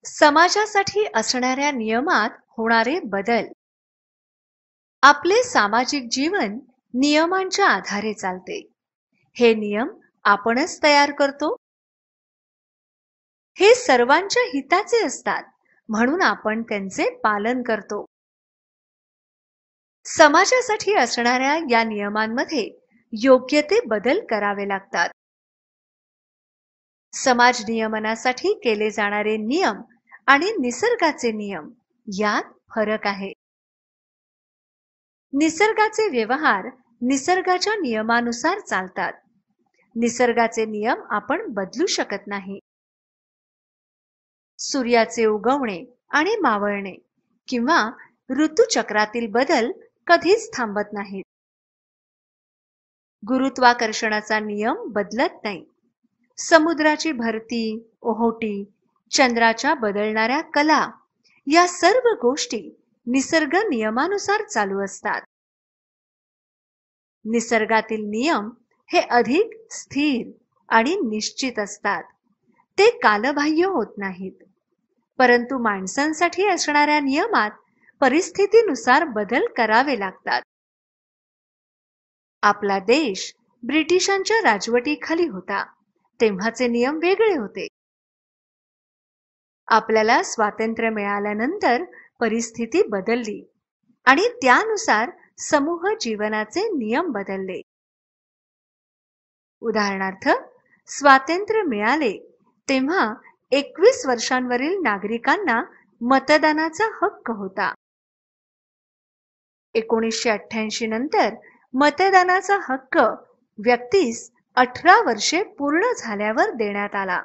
समाजासाठी असणाऱ्या नियमात होणारे बदल. आपले सामाजिक जीवन नियमांच्या आधारे चालते. हे नियम आपणच तयार करतो. हे सर्वांच्या हिताचे असतात, म्हणून आपण त्यांचे पालन करतो. समाजासाठी असणाऱ्या या नियमांमध्ये योग्य ते बदल करावे लागतात. समाज नियमनासाठी केले जाणारे नियम आणि निसर्गाचे नियम यात फरक आहे. निसर्गाचे व्यवहार निसर्गाच्या नियमानुसार चालतात. निसर्गाचे नियम आपण बदलू शकत नाही. सूर्याचे उगवणे आणि मावळणे किंवा ऋतुचक्रातील बदल कधीच थांबत नाहीत. गुरुत्वाकर्षणाचा नियम बदलत नाही. समुद्राची भरती, ओहोटी, चंद्राच्या बदलणाऱ्या कला या सर्व गोष्टी निसर्ग नियमानुसार चालू असतात. निसर्गातील नियम हे अधिक स्थिर आणि निश्चित असतात. ते कालबाह्य होत नाहीत. परंतु माणसांसाठी असणाऱ्या नियमात परिस्थितीनुसार बदल करावे लागतात. आपला देश ब्रिटिशांच्या राजवटीखाली होता, तेव्हाचे नियम वेगळे होते. आपल्याला स्वातंत्र्य मिळाल्यानंतर परिस्थिती बदलली आणि त्यानुसार समूह जीवनाचे नियम बदलले. उदाहरणार्थ, स्वातंत्र्य मिळाले तेव्हा 21 वर्षांवरील नागरिकांना मतदानाचा हक्क होता. 1988 नंतर मतदानाचा हक्क व्यक्तीस 18 वर्षे पूर्ण झाल्यावर देण्यात आला.